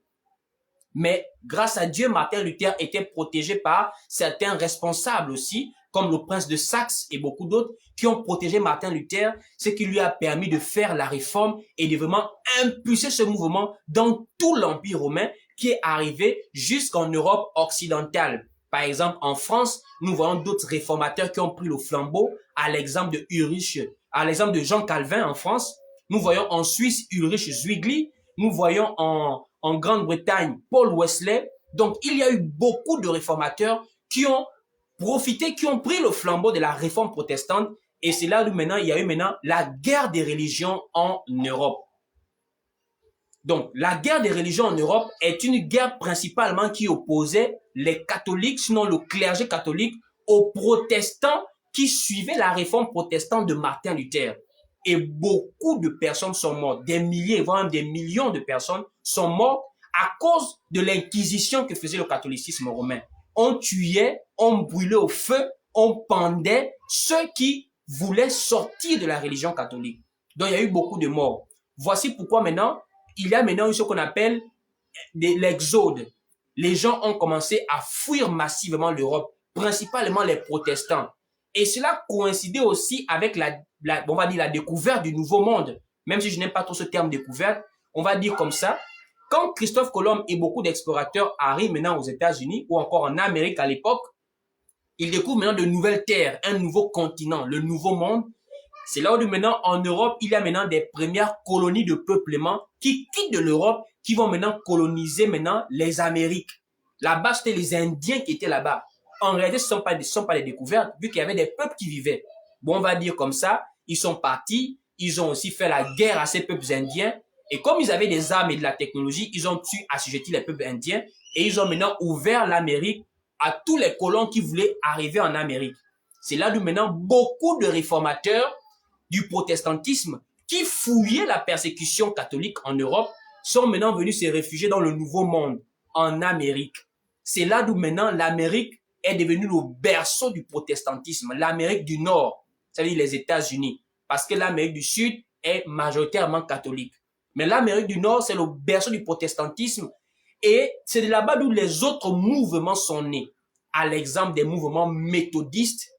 Mais grâce à Dieu, Martin Luther était protégé par certains responsables aussi, comme le prince de Saxe et beaucoup d'autres, qui ont protégé Martin Luther, ce qui lui a permis de faire la réforme et de vraiment impulser ce mouvement dans tout l'Empire romain qui est arrivé jusqu'en Europe occidentale. Par exemple, en France, nous voyons d'autres réformateurs qui ont pris le flambeau, à l'exemple de Ulrich, à l'exemple de Jean Calvin en France. Nous voyons en Suisse Ulrich Zwingli. Nous voyons en Grande-Bretagne Paul Wesley. Donc, il y a eu beaucoup de réformateurs qui ont profité, qui ont pris le flambeau de la réforme protestante. Et c'est là où maintenant, il y a eu maintenant la guerre des religions en Europe. Donc, la guerre des religions en Europe est une guerre principalement qui opposait les catholiques, sinon le clergé catholique, aux protestants qui suivaient la réforme protestante de Martin Luther. Et beaucoup de personnes sont mortes, des milliers, voire même des millions de personnes sont mortes à cause de l'inquisition que faisait le catholicisme romain. On tuait, on brûlait au feu, on pendait ceux qui voulaient sortir de la religion catholique. Donc, il y a eu beaucoup de morts. Voici pourquoi maintenant, il y a maintenant ce qu'on appelle l'exode. Les gens ont commencé à fuir massivement l'Europe, principalement les protestants. Et cela coïncidait aussi avec on va dire la découverte du Nouveau Monde. Même si je n'aime pas trop ce terme découverte, on va dire comme ça. Quand Christophe Colomb et beaucoup d'explorateurs arrivent maintenant aux États-Unis ou encore en Amérique à l'époque, ils découvrent maintenant de nouvelles terres, un nouveau continent, le Nouveau Monde. C'est là où maintenant en Europe, il y a maintenant des premières colonies de peuplement qui quittent de l'Europe, qui vont maintenant coloniser maintenant les Amériques. Là-bas, c'était les Indiens qui étaient là-bas. En réalité, ce ne sont pas des découvertes, vu qu'il y avait des peuples qui vivaient. Bon, on va dire comme ça, ils sont partis, ils ont aussi fait la guerre à ces peuples indiens. Et comme ils avaient des armes et de la technologie, ils ont pu assujettir les peuples indiens. Et ils ont maintenant ouvert l'Amérique à tous les colons qui voulaient arriver en Amérique. C'est là d'où maintenant beaucoup de réformateurs du protestantisme qui fouillaient la persécution catholique en Europe sont maintenant venus se réfugier dans le Nouveau Monde, en Amérique. C'est là d'où maintenant l'Amérique est devenue le berceau du protestantisme, l'Amérique du Nord, c'est-à-dire les États-Unis, parce que l'Amérique du Sud est majoritairement catholique. Mais l'Amérique du Nord, c'est le berceau du protestantisme et c'est de là-bas d'où les autres mouvements sont nés. À l'exemple des mouvements méthodistes,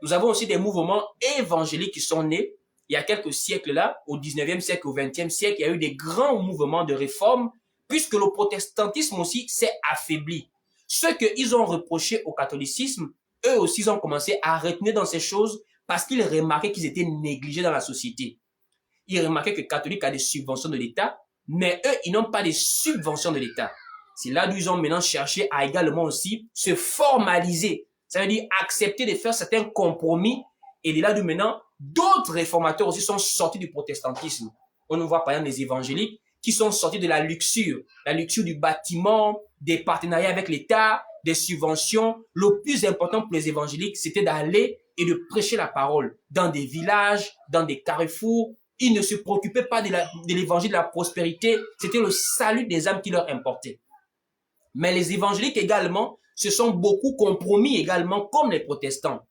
nous avons aussi des mouvements évangéliques qui sont nés. Il y a quelques siècles là, au 19e siècle, au 20e siècle, il y a eu des grands mouvements de réforme puisque le protestantisme aussi s'est affaibli. Ce qu'ils ont reproché au catholicisme, eux aussi ils ont commencé à retenir dans ces choses parce qu'ils remarquaient qu'ils étaient négligés dans la société. Ils remarquaient que le catholique a des subventions de l'État, mais eux, ils n'ont pas de subventions de l'État. C'est là d'où ils ont maintenant cherché à également aussi se formaliser. Ça veut dire accepter de faire certains compromis. Et de là d'où maintenant, d'autres réformateurs aussi sont sortis du protestantisme. On nous voit par exemple les évangéliques qui sont sortis de la luxure du bâtiment, des partenariats avec l'État, des subventions. Le plus important pour les évangéliques, c'était d'aller et de prêcher la parole dans des villages, dans des carrefours. Ils ne se préoccupaient pas de l'évangile de la prospérité. C'était le salut des âmes qui leur importait. Mais les évangéliques également se sont beaucoup compromis également comme les protestants.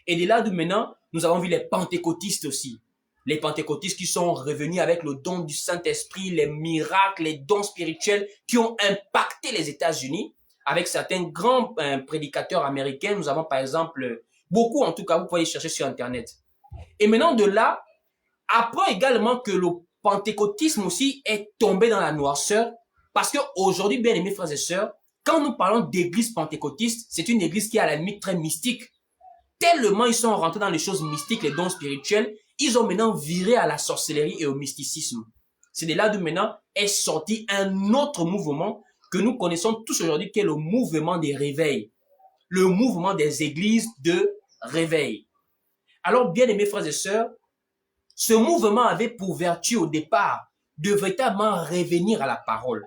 Et de là d'où maintenant, nous avons vu les pentecôtistes aussi. Les pentecôtistes qui sont revenus avec le don du Saint-Esprit, les miracles, les dons spirituels qui ont impacté les États-Unis. Avec certains grands prédicateurs américains, nous avons par exemple, beaucoup en tout cas, vous pouvez chercher sur Internet. Et maintenant de là, apprend également que le pentecôtisme aussi est tombé dans la noirceur parce qu'aujourd'hui, bien aimés frères et sœurs, quand nous parlons d'église pentecôtiste, c'est une église qui est à la limite très mystique. Tellement ils sont rentrés dans les choses mystiques, les dons spirituels, ils ont maintenant viré à la sorcellerie et au mysticisme. C'est de là d'où maintenant est sorti un autre mouvement que nous connaissons tous aujourd'hui, qui est le mouvement des réveils. Le mouvement des églises de réveil. Alors, bien aimés frères et sœurs, ce mouvement avait pour vertu au départ de véritablement revenir à la parole,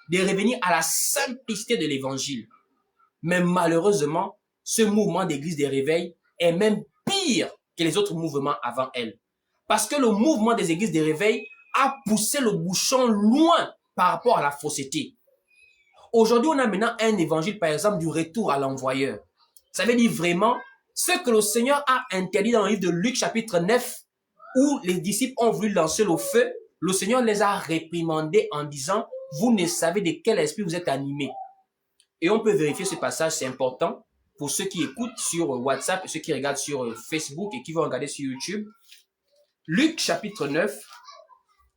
de revenir à la simplicité de l'évangile. Mais malheureusement, ce mouvement d'église des réveils est même pire que les autres mouvements avant elle. Parce que le mouvement des églises des réveils a poussé le bouchon loin par rapport à la fausseté. Aujourd'hui, on a maintenant un évangile, par exemple, du retour à l'envoyeur. Ça veut dire vraiment ce que le Seigneur a interdit dans le livre de Luc chapitre 9, où les disciples ont voulu lancer le feu, le Seigneur les a réprimandés en disant, vous ne savez de quel esprit vous êtes animés. Et on peut vérifier ce passage, c'est important pour ceux qui écoutent sur WhatsApp et ceux qui regardent sur Facebook et qui vont regarder sur YouTube. Luc chapitre 9,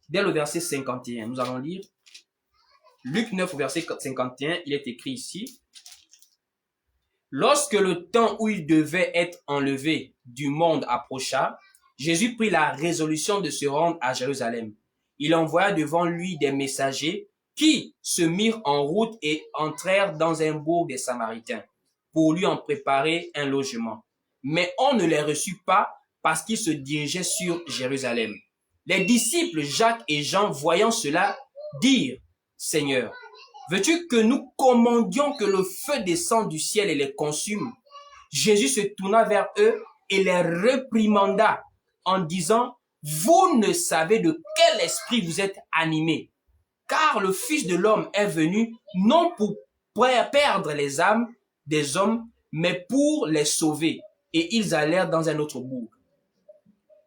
dès le verset 51, nous allons lire. Luc 9, verset 51, il est écrit ici. Lorsque le temps où il devait être enlevé du monde approcha, Jésus prit la résolution de se rendre à Jérusalem. Il envoya devant lui des messagers qui se mirent en route et entrèrent dans un bourg des Samaritains pour lui en préparer un logement. Mais on ne les reçut pas parce qu'ils se dirigeaient sur Jérusalem. Les disciples Jacques et Jean, voyant cela, dirent, « Seigneur, veux-tu que nous commandions que le feu descende du ciel et les consume ?» Jésus se tourna vers eux et les réprimanda en disant, « Vous ne savez de quel esprit vous êtes animés, car le Fils de l'homme est venu non pour perdre les âmes des hommes, mais pour les sauver. » Et ils allèrent dans un autre bourg.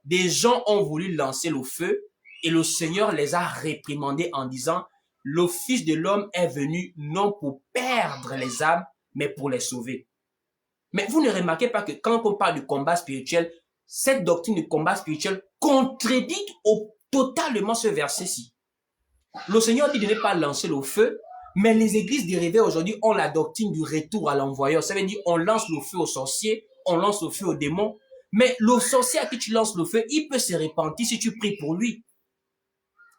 Des gens ont voulu lancer le feu et le Seigneur les a réprimandés en disant, « Le Fils de l'homme est venu non pour perdre les âmes, mais pour les sauver. » Mais vous ne remarquez pas que quand on parle du combat spirituel, cette doctrine du combat spirituel contredit totalement ce verset-ci. Le Seigneur dit de ne pas lancer le feu, mais les églises dérivées aujourd'hui ont la doctrine du retour à l'envoyeur. Ça veut dire on lance le feu aux sorciers, on lance le feu aux démons, mais le sorcier à qui tu lances le feu, il peut se repentir si tu pries pour lui.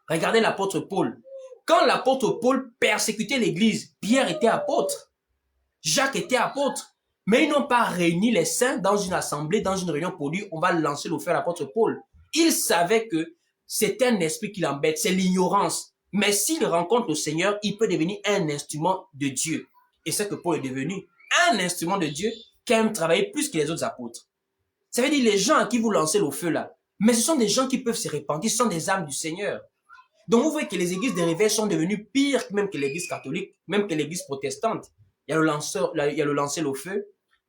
Regardez l'apôtre Paul. Quand l'apôtre Paul persécutait l'église, Pierre était apôtre. Jacques était apôtre. Mais ils n'ont pas réuni les saints dans une assemblée, dans une réunion pour dire on va lancer le feu à l'apôtre Paul. Ils savaient que c'est un esprit qui l'embête, c'est l'ignorance. Mais s'il rencontre le Seigneur, il peut devenir un instrument de Dieu. Et c'est que Paul est devenu un instrument de Dieu qui aime travailler plus que les autres apôtres. Ça veut dire les gens à qui vous lancez le feu là, mais ce sont des gens qui peuvent se repentir, ce sont des âmes du Seigneur. Donc vous voyez que les églises de réveil sont devenues pires même que l'église catholique, même que l'église protestante. Il y a le lanceur, il y a le lancer le feu,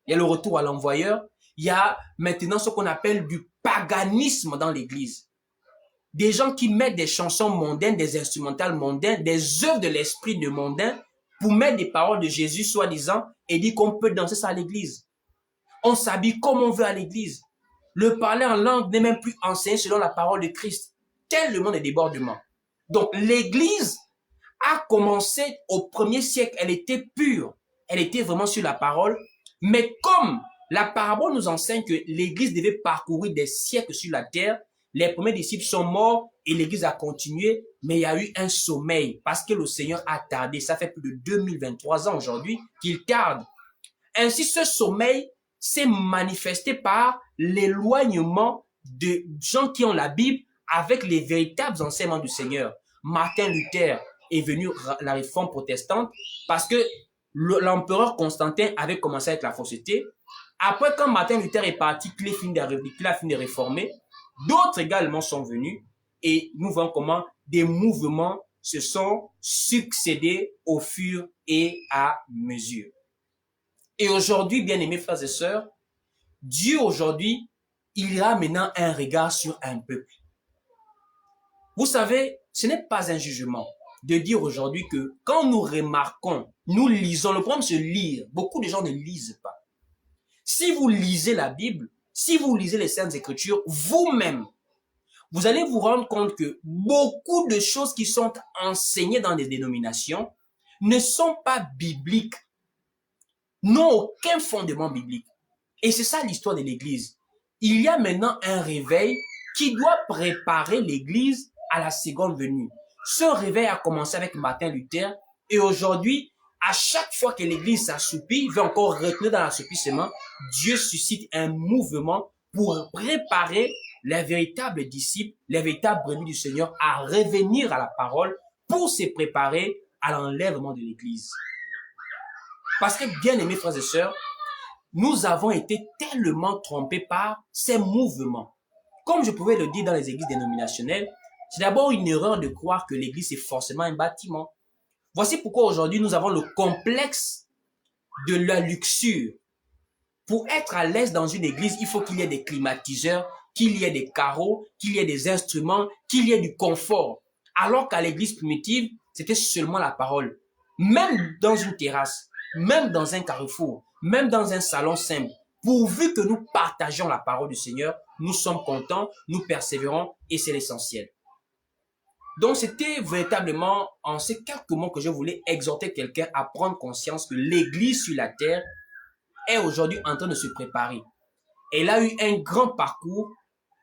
il y a le retour à l'envoyeur, il y a maintenant ce qu'on appelle du paganisme dans l'église. Des gens qui mettent des chansons mondaines, des instrumentales mondaines, des œuvres de l'esprit de mondain pour mettre des paroles de Jésus soi-disant et dire qu'on peut danser ça à l'église. On s'habille comme on veut à l'église. Le parler en langue n'est même plus enseigné selon la parole de Christ. Tel le monde est débordement. Donc l'église a commencé au 1er siècle, elle était pure, elle était vraiment sur la parole, mais comme la parabole nous enseigne que l'église devait parcourir des siècles sur la terre, les premiers disciples sont morts et l'église a continué, mais il y a eu un sommeil parce que le Seigneur a tardé. Ça fait plus de 2023 ans aujourd'hui qu'il tarde. Ainsi, ce sommeil s'est manifesté par l'éloignement de gens qui ont la Bible avec les véritables enseignements du Seigneur. Martin Luther est venu à la réforme protestante parce que l'empereur Constantin avait commencé avec la fausseté. Après, quand Martin Luther est parti, qu'il a fini de réformer, d'autres également sont venus et nous voyons comment des mouvements se sont succédés au fur et à mesure. Et aujourd'hui, bien-aimés frères et sœurs, Dieu aujourd'hui, il a maintenant un regard sur un peuple. Vous savez, ce n'est pas un jugement de dire aujourd'hui que quand nous remarquons, nous lisons, le problème c'est lire. Beaucoup de gens ne lisent pas. Si vous lisez la Bible, si vous lisez les Saintes Écritures, vous-même, vous allez vous rendre compte que beaucoup de choses qui sont enseignées dans les dénominations ne sont pas bibliques, n'ont aucun fondement biblique. Et c'est ça l'histoire de l'Église. Il y a maintenant un réveil qui doit préparer l'Église à la seconde venue. Ce réveil a commencé avec Martin Luther et aujourd'hui, à chaque fois que l'Église s'assoupit, veut encore retenir dans l'assoupissement, Dieu suscite un mouvement pour préparer les véritables disciples, les véritables brebis du Seigneur à revenir à la parole pour se préparer à l'enlèvement de l'Église. Parce que, bien aimés frères et sœurs, nous avons été tellement trompés par ces mouvements. Comme je pouvais le dire dans les églises dénominationnelles, c'est d'abord une erreur de croire que l'église est forcément un bâtiment. Voici pourquoi aujourd'hui nous avons le complexe de la luxure. Pour être à l'aise dans une église, il faut qu'il y ait des climatiseurs, qu'il y ait des carreaux, qu'il y ait des instruments, qu'il y ait du confort. Alors qu'à l'église primitive, c'était seulement la parole. Même dans une terrasse, même dans un carrefour, même dans un salon simple, pourvu que nous partageons la parole du Seigneur, nous sommes contents, nous persévérons et c'est l'essentiel. Donc c'était véritablement en ces quelques mots que je voulais exhorter quelqu'un à prendre conscience que l'église sur la terre est aujourd'hui en train de se préparer. Elle a eu un grand parcours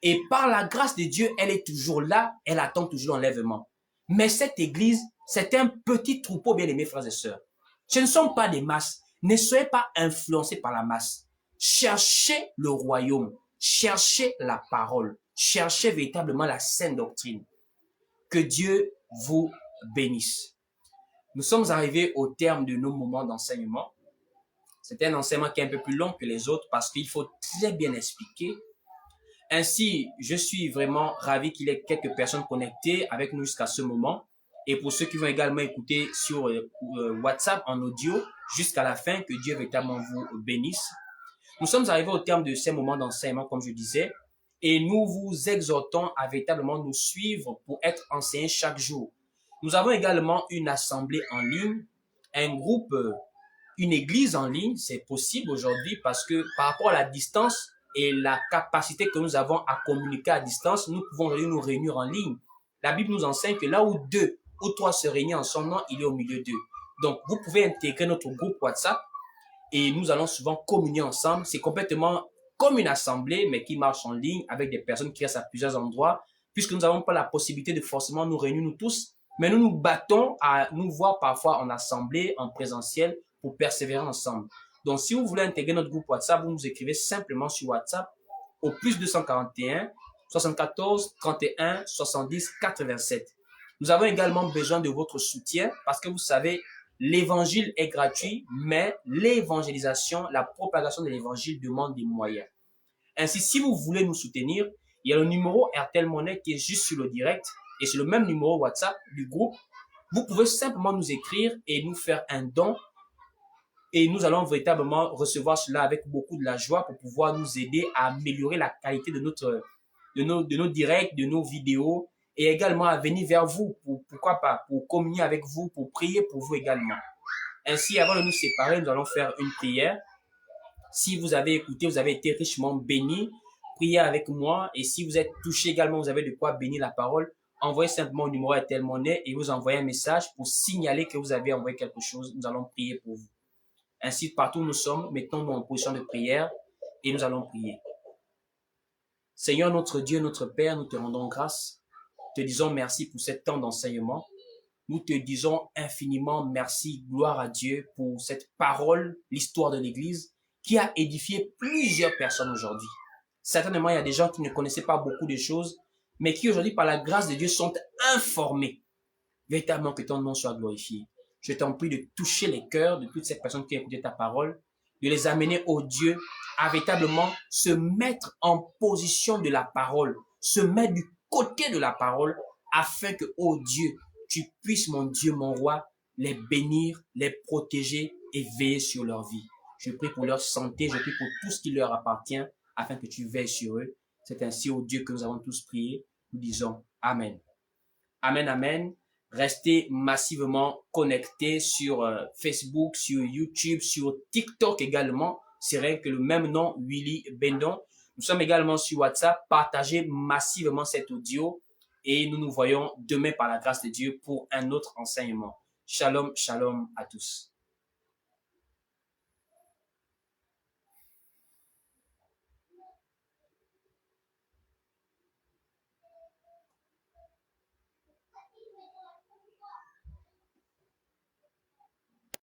et par la grâce de Dieu, elle est toujours là, elle attend toujours l'enlèvement. Mais cette église, c'est un petit troupeau, bien aimés frères et sœurs. Ce ne sont pas des masses. Ne soyez pas influencés par la masse. Cherchez le royaume, cherchez la parole, cherchez véritablement la saine doctrine. Que Dieu vous bénisse. Nous sommes arrivés au terme de nos moments d'enseignement. C'est un enseignement qui est un peu plus long que les autres parce qu'il faut très bien expliquer. Ainsi, je suis vraiment ravi qu'il y ait quelques personnes connectées avec nous jusqu'à ce moment. Et pour ceux qui vont également écouter sur WhatsApp en audio jusqu'à la fin, que Dieu véritablement vous bénisse. Nous sommes arrivés au terme de ces moments d'enseignement, comme je disais, et nous vous exhortons à véritablement nous suivre pour être enseignés chaque jour. Nous avons également une assemblée en ligne, un groupe, une église en ligne, c'est possible aujourd'hui parce que par rapport à la distance et la capacité que nous avons à communiquer à distance, nous pouvons aujourd'hui nous réunir en ligne. La Bible nous enseigne que là où 2 ou 3 se réunissent ensemble, il est au milieu d'eux. Donc, vous pouvez intégrer notre groupe WhatsApp et nous allons souvent communier ensemble. C'est complètement comme une assemblée, mais qui marche en ligne avec des personnes qui restent à plusieurs endroits, puisque nous n'avons pas la possibilité de forcément nous réunir nous tous, mais nous nous battons à nous voir parfois en assemblée, en présentiel, pour persévérer ensemble. Donc, si vous voulez intégrer notre groupe WhatsApp, vous nous écrivez simplement sur WhatsApp au plus 241 74 31 70 87. Nous avons également besoin de votre soutien parce que vous savez, l'évangile est gratuit, mais l'évangélisation, la propagation de l'évangile demande des moyens. Ainsi, si vous voulez nous soutenir, il y a le numéro RTL Monnaie qui est juste sur le direct et c'est le même numéro WhatsApp du groupe. Vous pouvez simplement nous écrire et nous faire un don et nous allons véritablement recevoir cela avec beaucoup de la joie pour pouvoir nous aider à améliorer la qualité de nos directs, de nos vidéos et également à venir vers vous, pourquoi pas, pour communier avec vous, pour prier pour vous également. Ainsi, avant de nous séparer, nous allons faire une prière. Si vous avez écouté, vous avez été richement béni, priez avec moi. Et si vous êtes touché également, vous avez de quoi bénir la parole, envoyez simplement au numéro RTL Monnaie et vous envoyez un message pour signaler que vous avez envoyé quelque chose. Nous allons prier pour vous. Ainsi, partout où nous sommes, mettons-nous en position de prière et nous allons prier. Seigneur, notre Dieu, notre Père, nous te rendons grâce. Te disons merci pour ce temps d'enseignement. Nous te disons infiniment merci, gloire à Dieu pour cette parole, l'histoire de l'Église, qui a édifié plusieurs personnes aujourd'hui. Certainement, il y a des gens qui ne connaissaient pas beaucoup de choses, mais qui aujourd'hui, par la grâce de Dieu, sont informés. Véritablement que ton nom soit glorifié. Je t'en prie de toucher les cœurs de toutes ces personnes qui ont écouté ta parole, de les amener au Dieu à véritablement se mettre en position de la parole, se mettre du côté de la parole, afin que, oh Dieu, tu puisses, mon Dieu, mon roi, les bénir, les protéger et veiller sur leur vie. Je prie pour leur santé, je prie pour tout ce qui leur appartient, afin que tu veilles sur eux. C'est ainsi, oh Dieu, que nous avons tous prié. Nous disons Amen. Amen, Amen. Restez massivement connectés sur Facebook, sur YouTube, sur TikTok également. C'est rien que le même nom, Willy Bendon. Nous sommes également sur WhatsApp. Partagez massivement cet audio et nous nous voyons demain par la grâce de Dieu pour un autre enseignement. Shalom, shalom à tous.